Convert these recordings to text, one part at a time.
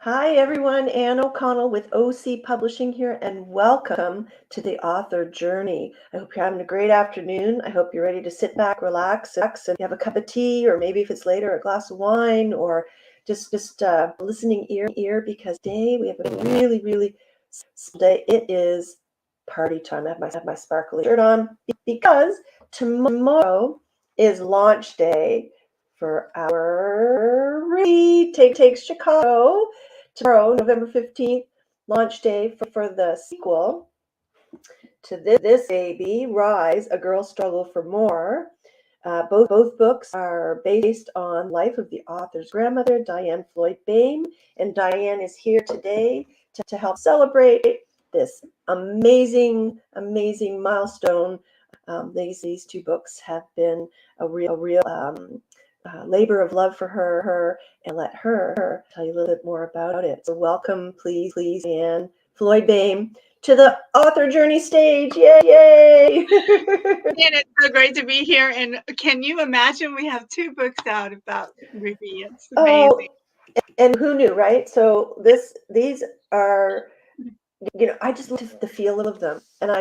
Hi, everyone. Ann O'Connell with OC Publishing here, and welcome to the author journey. I hope you're having a great afternoon. I hope you're ready to sit back, relax, and have a cup of tea, or maybe if it's later, a glass of wine, or just listening ear, because today we have a really special day. It is party time. I have my sparkly shirt on because tomorrow is launch day for our Takes Chicago. Tomorrow, November 15th, launch day for the sequel to this baby, Rise, A Girl's Struggle for More. Both books are based on the life of the author's grandmother, Diann Floyd Boehm, and Diann is here today to help celebrate this amazing milestone. These two books have been a real labor of love for her, and let her tell you a little bit more about it. So welcome, please, Diann Floyd Boehm to the author journey stage. Yay! And it's so great to be here. And can you imagine we have two books out about Ruby? It's amazing. And who knew, right? So these are, I just love the feel of them, and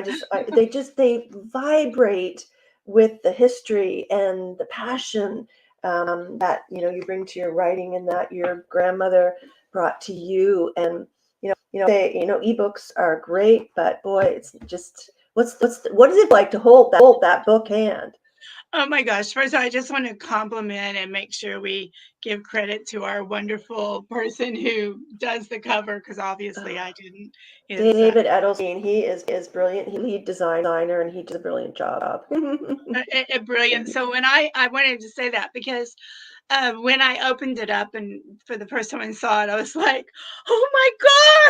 they vibrate with the history and the passion that you bring to your writing, and that your grandmother brought to you. And ebooks are great, but boy, it's just what is it like to hold that book hand? Oh my gosh. First of all, I just want to compliment and make sure we give credit to our wonderful person who does the cover, because obviously I didn't. It's David Edelstein, he is brilliant. He lead designer, and he does a brilliant job. brilliant. So when I wanted to say that because when I opened it up and for the first time I saw it, I was like, "Oh my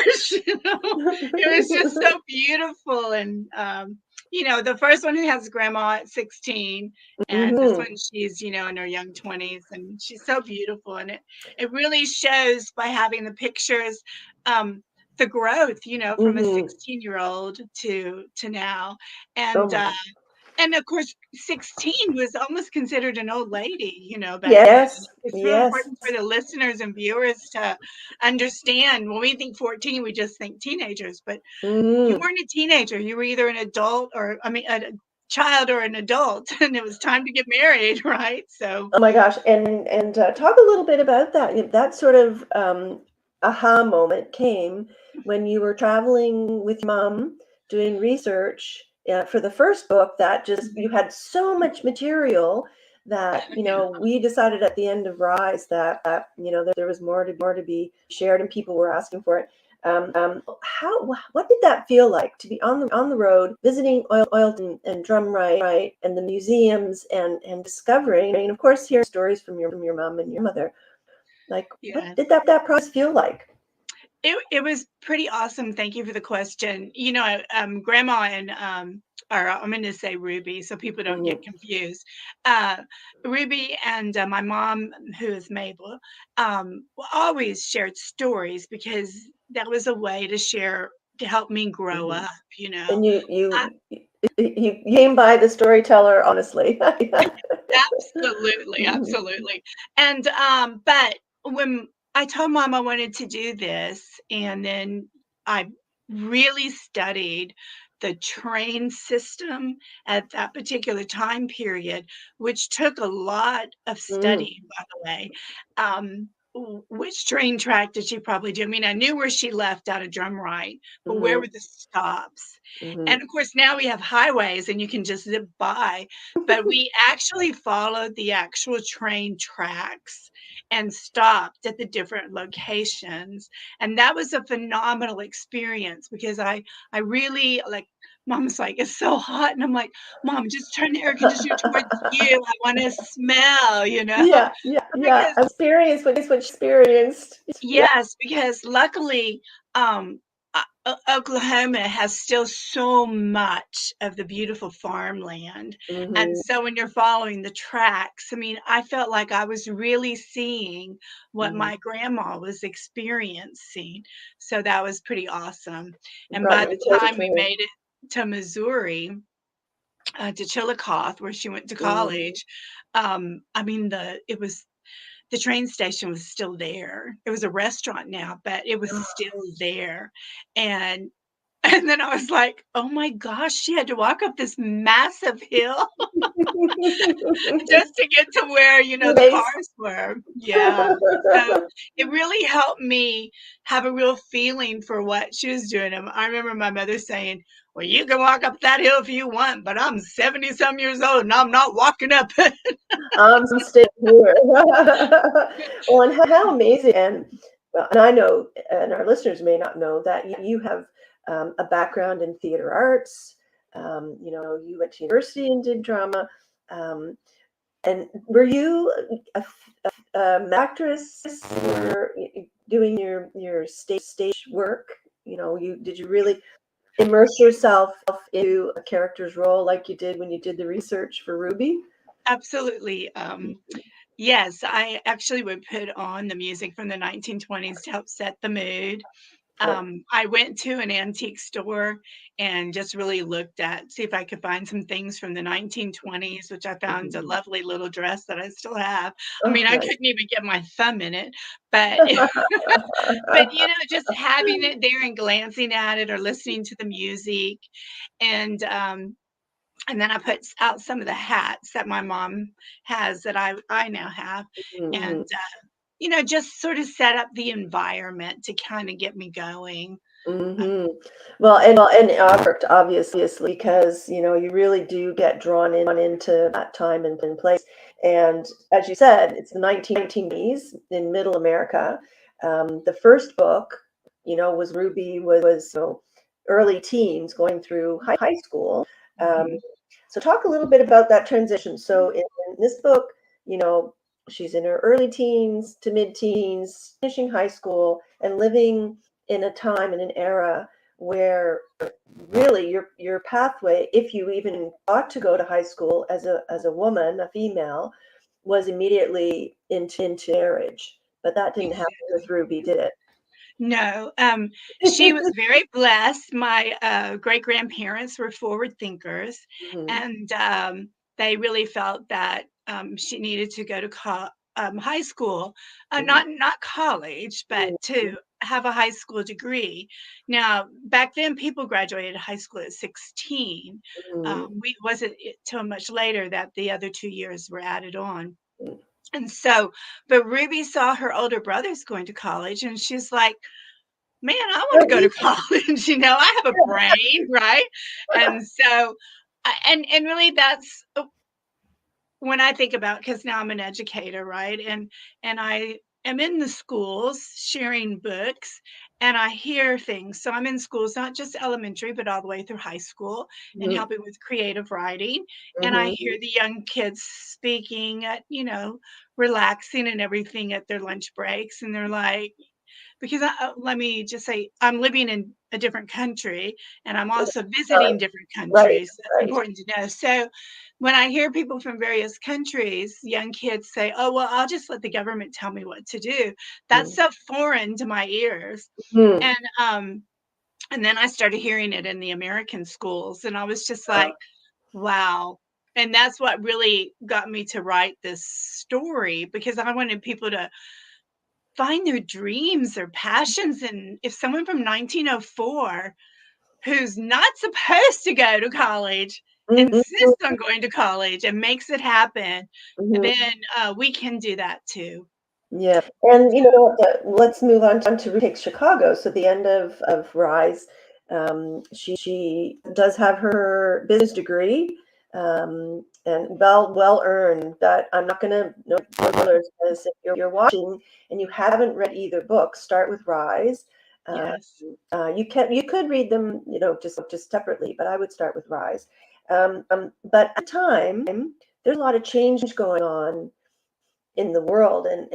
gosh!" It was just so beautiful. And the first one, who has grandma at 16, and this one, she's in her young 20s, and she's so beautiful. And it really shows by having the pictures. The growth, from a 16-year-old to now, Oh and my and of course, 16 was almost considered an old lady, back then. Yes, It's real yes. important for the listeners and viewers to understand. When we think 14, we just think teenagers, but you weren't a teenager. You were either an adult a child or an adult, and it was time to get married, right? So, Oh my gosh, and talk a little bit about that. That sort of aha moment came when you were traveling with mom doing research for the first book. That just you had so much material that we decided at the end of Rise that there was more to be shared, and people were asking for it. What did that feel like to be on the road visiting Oilton and Drumright and the museums, and discovering, and of course hearing stories from your mom and your mother? Like, what yes. did that process feel like? It was pretty awesome. Thank you for the question. Grandma and or I'm going to say Ruby, so people don't get confused. Uh, Ruby and my mom, who is Mabel, always shared stories because that was a way to help me grow up. And I, you came by the storyteller, honestly. Absolutely, absolutely. And but when I told mom I wanted to do this, and then I really studied the train system at that particular time period, which took a lot of Mm, studying, by the way. Which train track did she probably do? I mean, I knew where she left out of Drumright, but where mhm, were the stops? And mhm. of course, now we have highways and you can just zip by, but we actually followed the actual train tracks and stopped at the different locations. And that was a phenomenal experience because I really like, mom's like, it's so hot. And I'm like, Mom, just turn the air conditioner towards you. I want to smell. Yeah. Because Experience what you experienced. Yeah. yes, because luckily, Oklahoma has still so much of the beautiful farmland. And Hmm. so when you're following the tracks, I mean, I felt like I was really seeing what Hmm. my grandma was experiencing. So that was pretty awesome. And Brought by you the closer time to we her. made it to Missouri, to Chillicothe, where she went to Mm. college, I mean, it was the train station was still there. It was a restaurant now, but it was still there. And and then I was like, "Oh my gosh, she had to walk up this massive hill just to get to where, the Nice. cars were." Yeah. So, it really helped me have a real feeling for what she was doing. I remember my mother saying, "Well, you can walk up that hill if you want, but I'm 70 some years old and I'm not walking up it." I'm staying here. Well, and how amazing, and well, and I know, and our listeners may not know that you have a background in theater arts. You went to university and did drama. Um, and were you actress or doing your stage work? You did you really immerse yourself into a character's role like you did when you did the research for Ruby? Absolutely. Yes, I actually would put on the music from the 1920s to help set the mood. Oh, I went to an antique store and just really looked at see if I could find some things from the 1920s, which I found a mhm. lovely little dress that I still have. I Oh, mean, I nice. couldn't even get my thumb in it, but but, just having it there and glancing at it or listening to the music, and, um and then I put out some of the hats that my mom has that I now have, and, Mhm. just sort of set up the environment to kinda get me going. Uh, Mhm. Well, and it worked obviously because, you really do get drawn into that time and place. And as you said, it's the 1920s in Middle America. The first book, was Ruby was early teens going through high school. Um, mhm. so talk a little bit about that transition. So in this book, you know, she's in her early teens to mid-teens, finishing high school and living in a time in an era where really your pathway, if you even got to go to high school as a woman, a female, was immediately into marriage. But that didn't happen with Ruby, did it? No, she was very blessed. My, great-grandparents were forward thinkers, Mhm. and, they really felt that, she needed to go to high school, Mhm. not college, but Mhm. to have a high school degree. Now, back then, people graduated high school at 16. Mhm. We wasn't till much later that the other 2 years were added on. Mhm. And so but Ruby saw her older brothers going to college, and she's like, "Man, I wanna go to college," I have a brain, right? And so, and really that's when I think about because now I'm an educator, right? And I am in the schools sharing books, and I hear things. So I'm in schools, not just elementary, but all the way through high school and Mhm. helping with creative writing, and I Mhm. hear the young kids speaking at, relaxing and everything at their lunch breaks, and they're like, because let me just say, I'm living in a different country, and I'm also Sorry. visiting different Right, countries. That's right. important to know. So, when I hear people from various countries, young kids say, "Oh, well, I'll just let the government tell me what to do." That's Mhm. so foreign to my ears. Mhm. And and then I started hearing it in the American schools, and I was just like, "Wow." And that's what really got me to write this story because I wanted people to find their dreams, their passions, and if someone from 1904 who's not supposed to go to college Mhm. insists on going to college and makes it happen, Mhm. then, we can do that too. Yeah, and you know what? Let's move on to retake Chicago. So the end of Rise, she does have her business degree, and well earned. That I'm not going to no spoilers because if you're watching and you haven't read either book, start with Rise. Uh, Yes, you could read them, just separately, but I would start with Rise. But at the time, there's a lot of change going on in the world and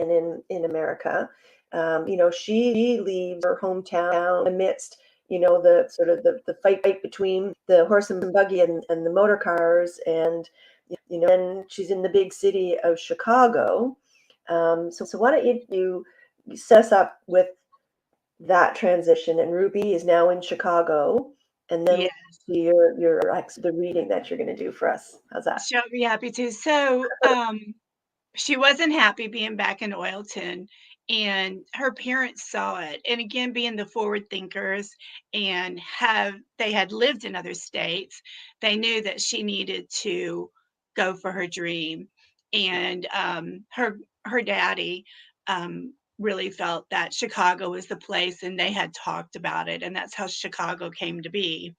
in America. She leaves her hometown amidst, the sort of the fight between the horse and buggy and the motor cars, and then she's in the big city of Chicago. So why don't you set us up with that transition? And Ruby is now in Chicago, and then yeah, the reading that you're going to do for us. How's that? she'll be happy to. So, she wasn't happy being back in Oilton, and her parents saw it. And again, being the forward thinkers and have they had lived in other states, they knew that she needed to go for her dream. And her daddy really felt that Chicago was the place, and they had talked about it, and that's how Chicago came to be.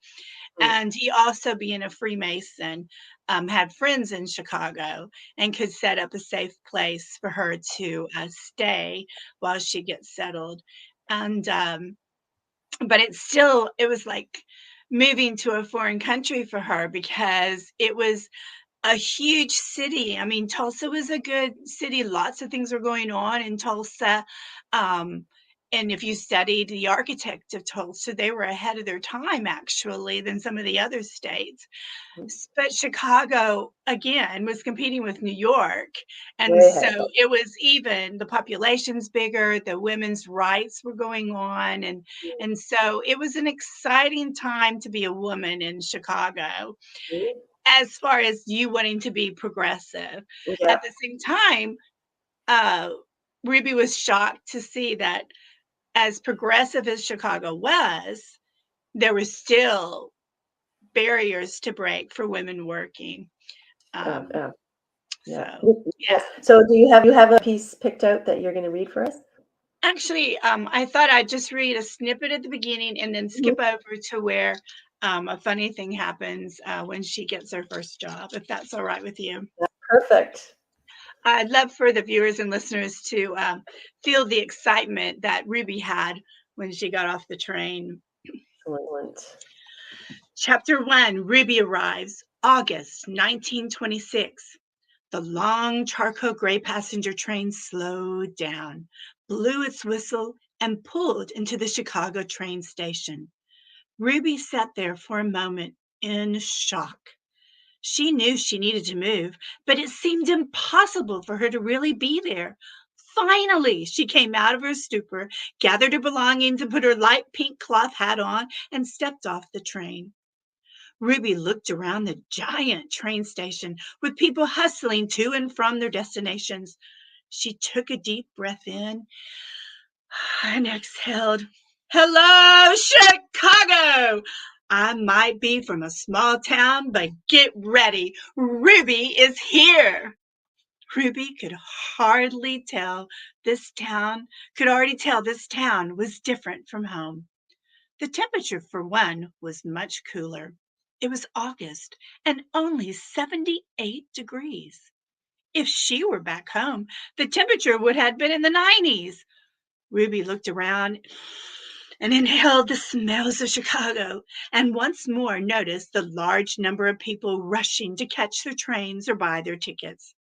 Mm, And he also, being a Freemason, had friends in Chicago and could set up a safe place for her to stay while she gets settled. And but it was like moving to a foreign country for her because it was a huge city. I mean, Tulsa was a good city. Lots of things were going on in Tulsa. Um, and if you studied the architect of Tulsa, they were ahead of their time actually than some of the other states. mm, But Chicago, again, was competing with New York. And way so ahead. it was even the population's bigger, the women's rights were going on. And so it was an exciting time to be a woman in Chicago Mm, as far as you wanting to be progressive. At yeah. the same time, uh, Ruby was shocked to see that as progressive as Chicago was, there were still barriers to break for women working. Yeah. Um, Yeah. so, Yeah. yeah. Yes. So do you have a piece picked out that you're going to read for us? Actually, I thought I'd just read a snippet at the beginning and then Mhm. skip over to where a funny thing happens when she gets her first job, if that's all right with you. Perfect. I'd love for the viewers and listeners to feel the excitement that Ruby had when she got off the train. Excellent. Chapter 1, Ruby arrives, August 1926. The long charcoal gray passenger train slowed down, blew its whistle, and pulled into the Chicago train station. Ruby sat there for a moment in shock. She knew she needed to move, but it seemed impossible for her to really be there. Finally, she came out of her stupor, gathered her belongings, and put her light pink cloth hat on, and stepped off the train. Ruby looked around the giant train station with people hustling to and from their destinations. She took a deep breath in and exhaled. Hello, Chicago! I might be from a small town, but get ready. Ruby is here. Ruby could already tell this town was different from home. The temperature, for one, was much cooler. It was August and only 78 degrees. If she were back home, the temperature would have been in the 90s. Ruby looked around and inhaled the smells of Chicago and once more noticed the large number of people rushing to catch their trains or buy their tickets.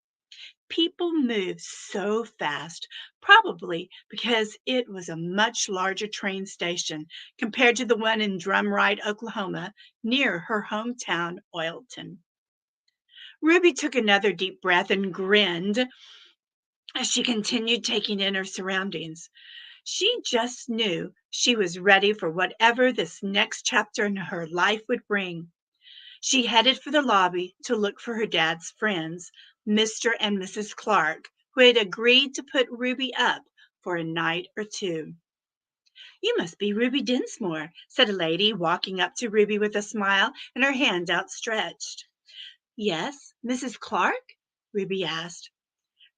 People moved so fast, probably because it was a much larger train station compared to the one in Drumright, Oklahoma, near her hometown, Oilton. Ruby took another deep breath and grinned as she continued taking in her surroundings. She just knew she was ready for whatever this next chapter in her life would bring. She headed for the lobby to look for her dad's friends, Mr. and Mrs. Clark, who had agreed to put Ruby up for a night or two. You must be Ruby Dinsmore, said a lady, walking up to Ruby with a smile and her hand outstretched. Yes, Mrs. Clark? Ruby asked.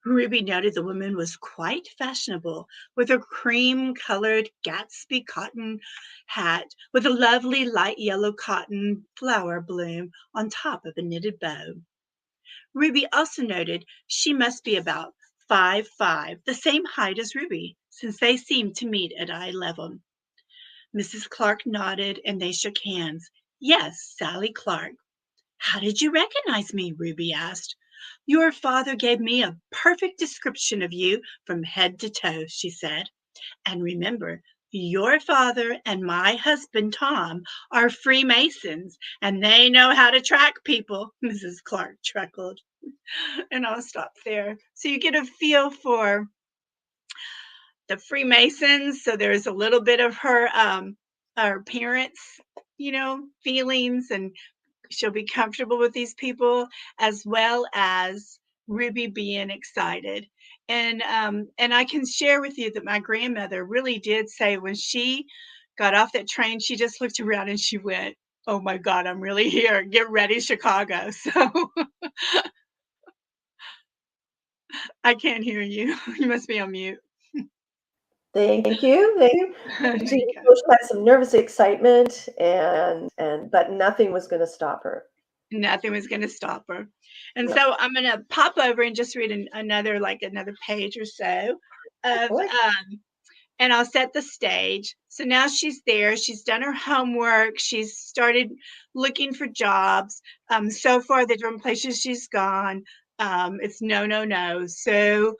Ruby noted the woman was quite fashionable, with her cream colored Gatsby cotton hat with a lovely light yellow cotton flower bloom on top of a knitted bow. Ruby also noted she must be about 5'5", the same height as Ruby, since they seemed to meet at eye level. Mrs. Clark nodded and they shook hands. Yes, Sally Clark. How did you recognize me? Ruby asked. Your father gave me a perfect description of you from head to toe, she said. And remember, your father and my husband Tom are Freemasons, and they know how to track people, Mrs. Clark chuckled. And I'll stop there. So you get a feel for the Freemasons. So there's a little bit of her parents, feelings, and she'll be comfortable with these people, as well as Ruby being excited. And I can share with you that my grandmother really did say when she got off that train, she just looked around and she went, "Oh my God, I'm really here. Get ready, Chicago." So I can't hear you. You must be on mute. Thank you. Thank you. There She you go. had some nervous excitement and but nothing was going to stop her. Nothing was going to stop her. And No. so I'm going to pop over and just read another page or so of Boy. and I'll set the stage. So now she's there. She's done her homework. She's started looking for jobs. So far, the different places she's gone, it's no, no, no. So,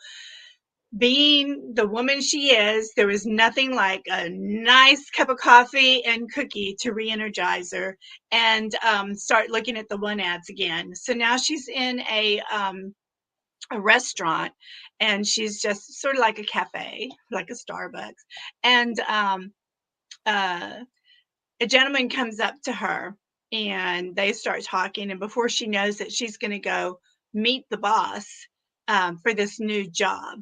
being the woman she is, there was nothing like a nice cup of coffee and cookie to re energize her and start looking at the one ads again. So now she's in a restaurant and she's just sort of like a cafe, like a Starbucks. And uh, a gentleman comes up to her and they start talking. And before she knows it, she's going to go meet the boss for this new job.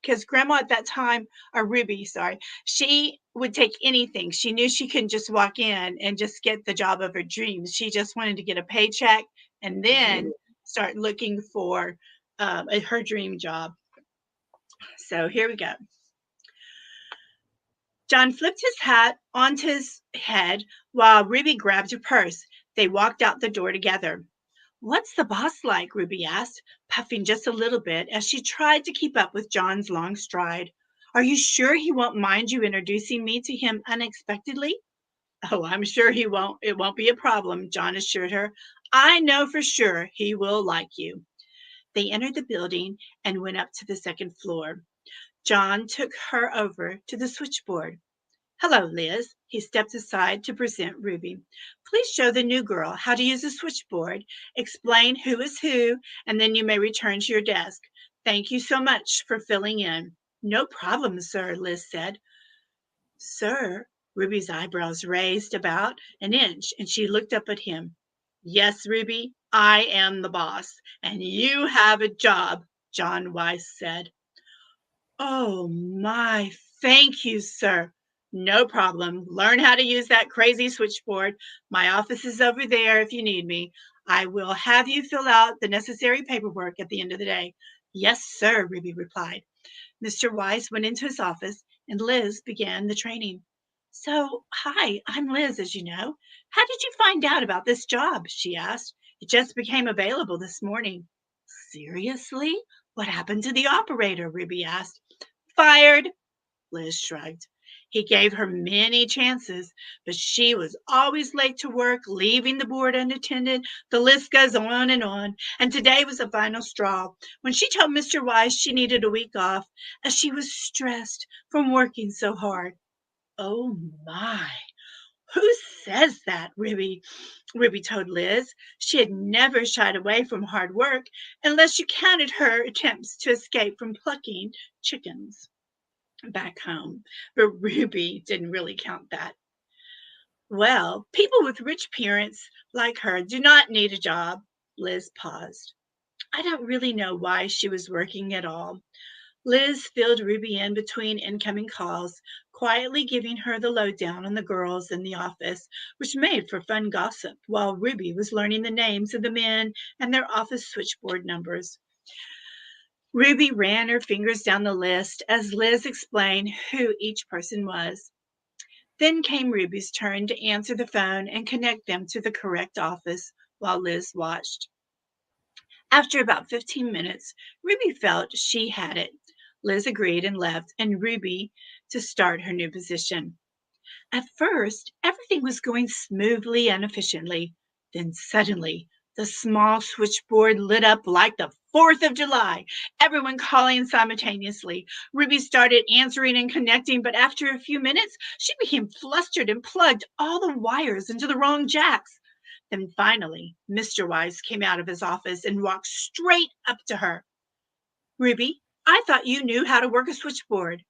Because grandma at that time, or Ruby, sorry, she would take anything. She knew she couldn't just walk in and just get the job of her dreams. She just wanted to get a paycheck and then start looking for her dream job. So here we go. John flipped his hat onto his head while Ruby grabbed her purse. They walked out the door together. "What's the boss like?" Ruby asked, puffing just a little bit as she tried to keep up with John's long stride. "Are you sure he won't mind you introducing me to him unexpectedly?" "Oh, I'm sure he won't. It won't be a problem," John assured her. "I know for sure he will like you." They entered the building and went up to the second floor. John took her over to the switchboard. "Hello, Liz." He stepped aside to present Ruby. "Please show the new girl how to use the switchboard, explain who is who, and then you may return to your desk. Thank you so much for filling in." "No problem, sir," Liz said. "Sir?" Ruby's eyebrows raised about an inch, and she looked up at him. "Yes, Ruby, I am the boss, and you have a job," John Weiss said. "Oh my, thank you, sir." "No problem. Learn how to use that crazy switchboard. My office is over there if you need me. I will have you fill out the necessary paperwork at the end of the day." "Yes, sir," Ruby replied. Mr. Weiss went into his office and Liz began the training. "So, hi, I'm Liz, as you know. How did you find out about this job?" she asked. "It just became available this morning." "Seriously? What happened to the operator?" Ruby asked. "Fired," Liz shrugged. "He gave her many chances, but she was always late to work, leaving the board unattended. The list goes on, and today was the final straw when she told Mr. Weiss she needed a week off as she was stressed from working so hard." "Oh my, who says that?" Ruby told Liz. She had never shied away from hard work unless you counted her attempts to escape from plucking chickens back home. But Ruby didn't really count that. "Well, people with rich parents like her do not need a job." Liz paused. "I don't really know why she was working at all." Liz filled Ruby in between incoming calls, quietly giving her the lowdown on the girls in the office, which made for fun gossip while Ruby was learning the names of the men and their office switchboard numbers. Ruby ran her fingers down the list as Liz explained who each person was. Then came Ruby's turn to answer the phone and connect them to the correct office while Liz watched. After about 15 minutes, Ruby felt she had it. Liz agreed and left, and Ruby to start her new position. At first, everything was going smoothly and efficiently. Then suddenly, the small switchboard lit up like the 4th of July, everyone calling simultaneously. Ruby started answering and connecting, but after a few minutes, she became flustered and plugged all the wires into the wrong jacks. Then finally, Mr. Weiss came out of his office and walked straight up to her. "Ruby, I thought you knew how to work a switchboard."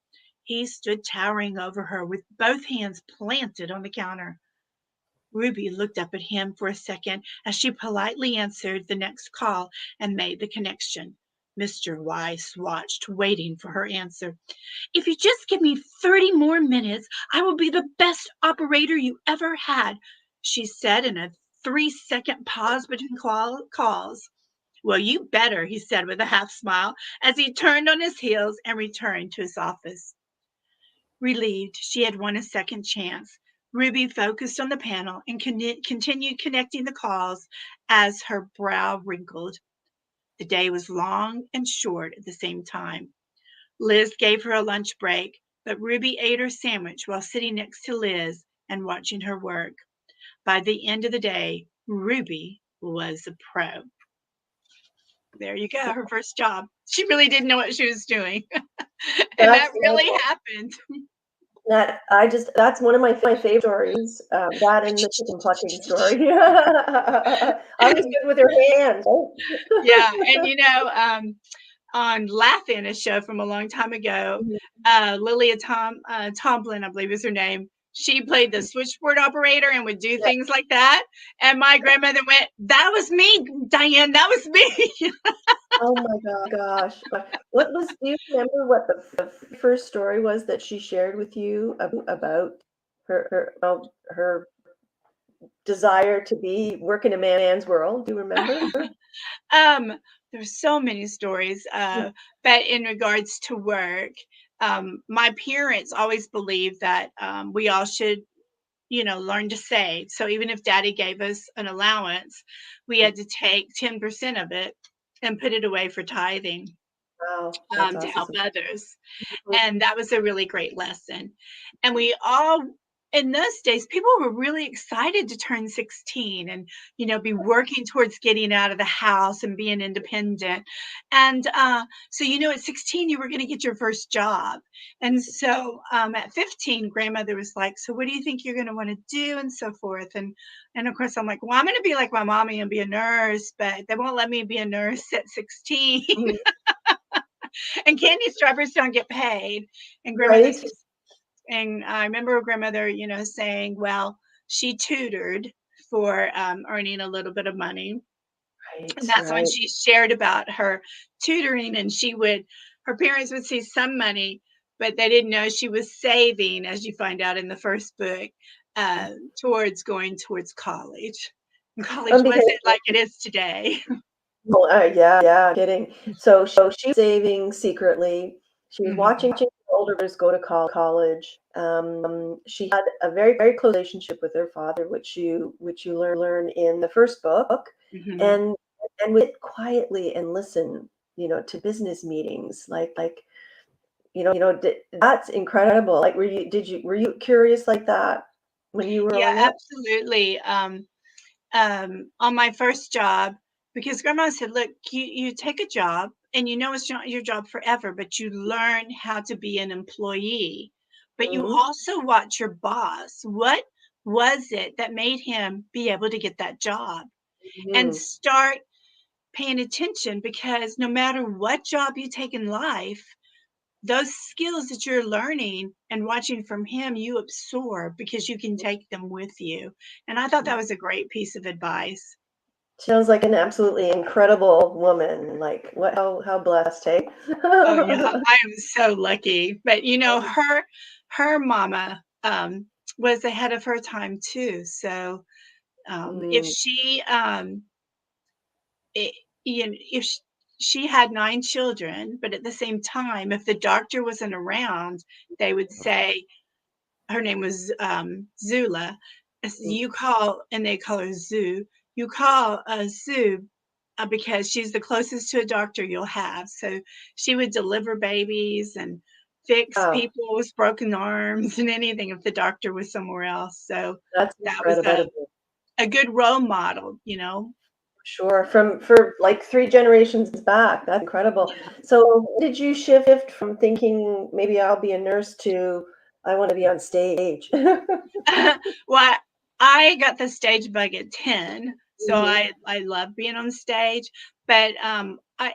He stood towering over her with both hands planted on the counter. Ruby looked up at him for a second as she politely answered the next call and made the connection. Mr. Weiss watched, waiting for her answer. If you just give me 30 more minutes, I will be the best operator you ever had, she said in a 3-second pause between calls. Well, you better, he said with a half smile as he turned on his heels and returned to his office. Relieved she had won a second chance, Ruby focused on the panel and continued connecting the calls as her brow wrinkled. The day was long and short at the same time. Liz gave her a lunch break, but Ruby ate her sandwich while sitting next to Liz and watching her work. By the end of the day, Ruby was a pro. There you go, her first job. She really didn't know what she was doing. And That's that really happened. that's one of my favorite stories. That and the chicken plucking story. I was good with her hands. Yeah, and on Laugh-In, a show from a long time ago, Lilia Tomlin, I believe is her name. She played the switchboard operator and would do Yeah. things like that. And my grandmother went, "That was me, Diann. That was me." Oh my gosh. Do you remember what the first story was that she shared with you about her desire to work in a man's world? Do you remember? um, there's so many stories, but in regards to work, my parents always believed that we all should learn to save. So even if daddy gave us an allowance, we had to take 10% of it and put it away for tithing, Wow, that's to help awesome. others. And that was a really great lesson. And we all, in those days, people were really excited to turn 16 and, be working towards getting out of the house and being independent. And so, at 16, you were going to get your first job. And so at 15, grandmother was like, "So what do you think you're going to want to do?" And so forth. And of course, I'm like, "Well, I'm going to be like my mommy and be a nurse, but they won't let me be a nurse at 16." Mhm. And candy strippers don't get paid. And grandmother Right? says, and I remember grandmother, saying, well, she tutored for earning a little bit of money. And Right, that's when right. she shared about her tutoring. And her parents would see some money, but they didn't know she was saving, as you find out in the first book, towards going towards college. And college Because wasn't like it is today. well, yeah, kidding. So she was saving secretly. She was watching Hmm. her older brothers go to college. She had a very, very close relationship with her father, which you learn in the first book, Hmm. and would sit quietly and listen, to business meetings. That's incredible. Like, were you curious like that when you were Yeah, growing up? absolutely. On my first job, because grandma said, "Look, you take a job and it's not your job forever, but you learn how to be an employee. But you Hmm. also watch your boss. What was it that made him be able to get that job? And Hmm. start paying attention, because no matter what job you take in life, those skills that you're learning and watching from him, you absorb because you can take them with you." And I thought that was a great piece of advice. Sounds like an absolutely incredible woman. Like, what? How blessed, hey? Oh, yeah, I am so lucky. But, her mama, was ahead of her time too. So, if Mm, she, I if she had 9 children, but at the same time, if the doctor wasn't around, they would say, her name was, Zula. mm. You call, and they call her Zoo. You call, Zoo, because she's the closest to a doctor you'll have. So she would deliver babies and fix Wow, people with broken arms and anything if the doctor was somewhere else. So that's that was incredible. a good role model. Sure, for like 3 generations back. That's incredible. So, when did you shift from thinking maybe I'll be a nurse to I want to be on stage? Well, I got the stage bug at 10, so Hmm. I love being on stage, but,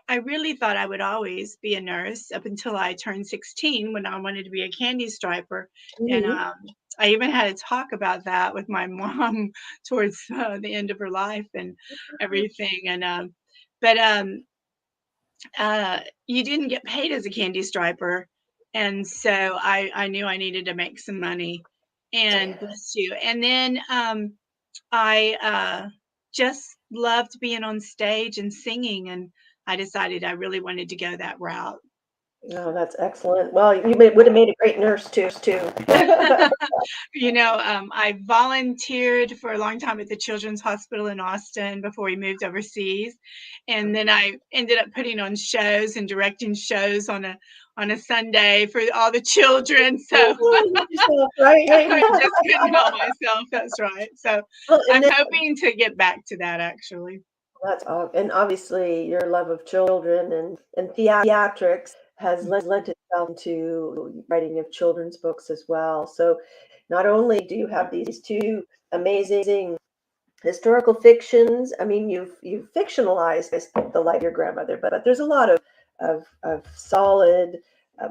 I really thought I would always be a nurse up until I turned 16, when I wanted to be a candy striper, and, Hmm. I even had a talk about that with my mom towards, the end of her life and everything, and, but, you didn't get paid as a candy striper. And so I knew I needed to make some money. And bless you. And then I just loved being on stage and singing. And I decided I really wanted to go that route. Oh, that's excellent. Well, you would have made a great nurse too. I volunteered for a long time at the Children's Hospital in Austin before we moved overseas, and then I ended up putting on shows and directing shows on a Sunday for all the children. So Yourself, right, I right. just couldn't help myself. That's right. So Well, and I'm then hoping to get back to that actually. and obviously your love of children and theatrics has lent itself to writing of children's books as well. So not only do you have these two amazing historical fictions. I mean, you've fictionalized the life of your grandmother, but there's a lot of solid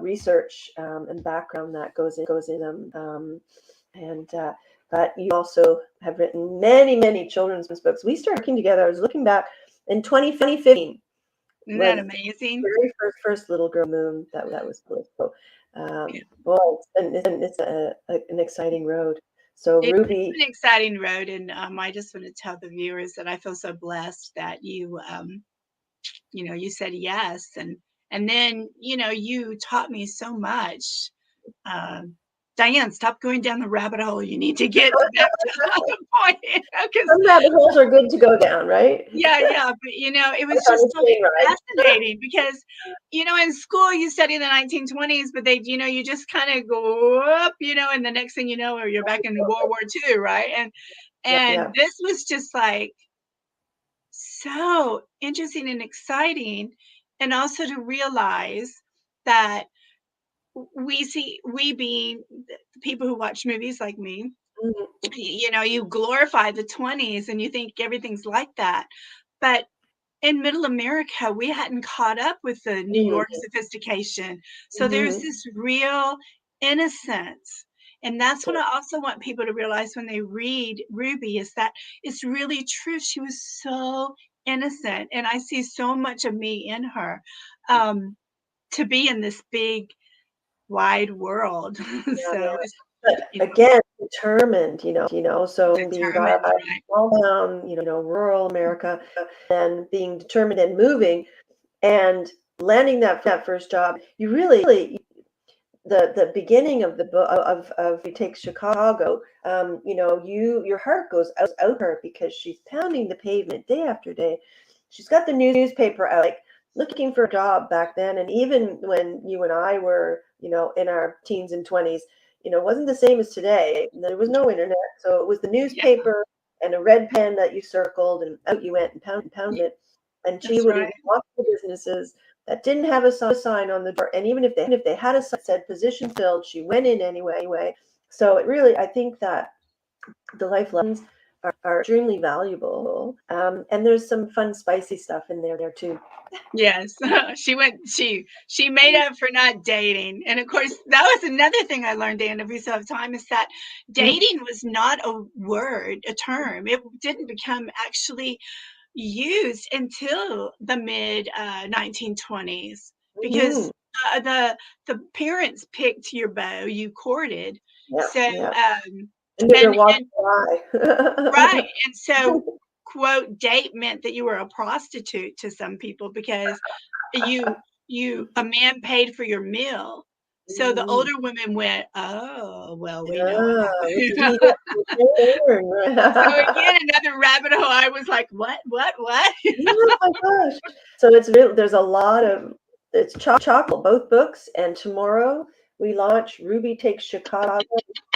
research and background that goes in them. And But you also have written many children's books. We started working together. I was looking back in 2015 Isn't that was the amazing? very first Little Girl Moon that was published. So, boy, it's an exciting road. So It's Ruby. an exciting road, and I just want to tell the viewers that I feel so blessed that you said yes, and then you taught me so much. Um, Diann, stop going down the rabbit hole. You need to get back to the point, because Some rabbit holes are good to go down, right? yeah, but it was Like on just a so train ride. fascinating because in school you study the 1920s, but you just kind of go up, and the next thing you know, or you're back in World War II, right? And Yeah. this was just like so interesting and exciting, and also to realize that we being the people who watch movies like me, Mhm. you glorify the 20s and you think everything's like that. But in middle America, we hadn't caught up with the New York Mhm. sophistication. So there's Mhm. this real innocence. And that's what I also want people to realize when they read Ruby, is that it's really true. She was so innocent. And I see so much of me in her, um, to be in this big, wide world. Yeah, So yeah. it's, But you know, again, determined, so being brought determined, up right? small town, rural America, and being determined and moving and landing that first job, you really the beginning of the book of He Takes Chicago, your heart goes out to her because she's pounding the pavement day after day. She's got the newspaper out, like looking for a job back then, and even when you and I were, in our teens and 20s, it wasn't the same as today. There was no internet, so it was the Yeah, newspaper and a red pen that you circled, and out you went and pounded it. And she that's would right. even walk to businesses that didn't have a sign on the door. And even if they had a sign that said position filled, she went in anyway. So it really, I think that the life lessons are extremely valuable. And there's some fun, spicy stuff in there too. Yes, she made up for not dating, and of course that was another thing I learned, Dan, if we still have time, is that dating was not a word, a term. It didn't become actually used until the mid 1920s, because Mm-hmm. the parents picked your beau, you courted. Yeah, So yeah. And they're and walking and right, by. and so quote date meant that you were a prostitute to some people, because you a man paid for your meal. So the Mhm. older women went, "Oh, well, we know Yeah, what did he what get happened." for So return? again, another rabbit hole. I was like, "What?" Oh my gosh. So it's real there's a lot of it's chocolate, both books, and tomorrow we launch Ruby Takes Chicago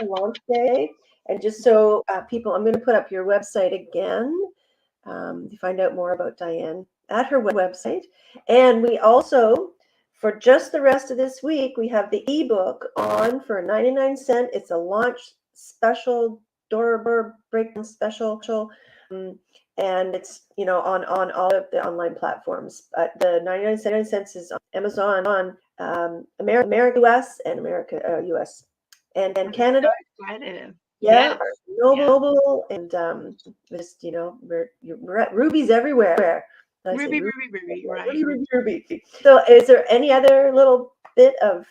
launch day. And just so people, I'm going to put up your website again to find out more about Diann at her website. And we also, for just the rest of this week, we have the ebook on for 99¢. It's a launch special, door breakdown special. Um, and it's on all of the online platforms. The 99¢is on Amazon, on America US, and America US, and I'm so Canada. excited. Yeah, Yes. Noble, Yeah. Noble, and just we're at Ruby's everywhere. I say Ruby, Ruby? Ruby, Ruby, right. Ruby, Ruby, Ruby. So is there any other little bit of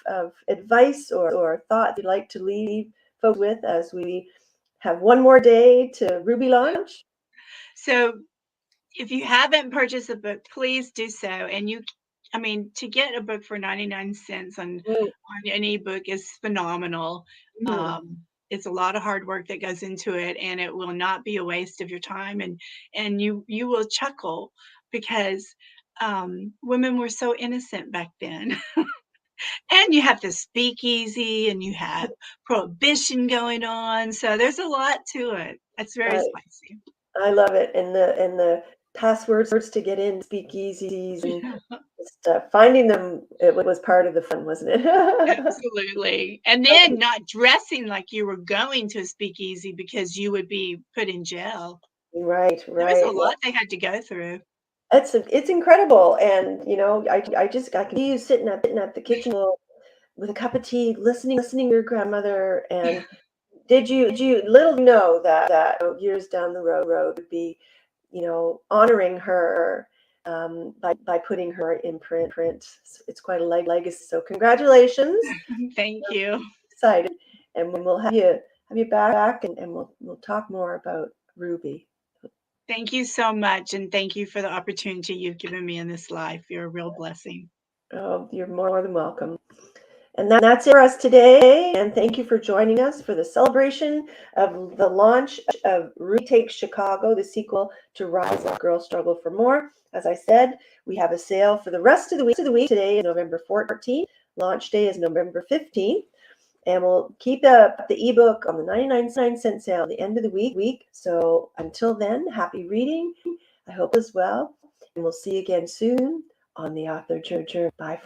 advice or thought you'd like to leave folks with as we have one more day to Ruby launch? So if you haven't purchased the book, please do so. And I mean, to get a book for 99 cents on an ebook is phenomenal. Mm-hmm. It's a lot of hard work that goes into it, and it will not be a waste of your time. And you will chuckle because women were so innocent back then. And you have the speakeasy, and you have prohibition going on. So there's a lot to it. It's very I, spicy. I love it. And the passwords to get in speakeasies and just finding them, it was part of the fun, wasn't it? Absolutely. And then not dressing like you were going to a speakeasy because you would be put in jail. Right, There was a right. lot they had to go through. It's incredible, and I can see you sitting at the kitchen table with a cup of tea, listening to your grandmother. And did you little know that years down the road would be, honoring her by putting her in print. It's quite a legacy. So congratulations. Thank you. Excited, and we'll have you back, and we'll talk more about Ruby. Thank you so much. And thank you for the opportunity you've given me in this life. You're a real blessing. Oh, you're more than welcome. And that's it for us today. And thank you for joining us for the celebration of the launch of Retake Chicago, the sequel to Rise Up Girls Struggle for More. As I said, we have a sale for the rest of the week. Today is November 14th. Launch day is November 15th. And we'll keep the ebook on the 99-cent sale at the end of the week. So until then, happy reading. I hope as well. And we'll see you again soon on the author journey. Bye for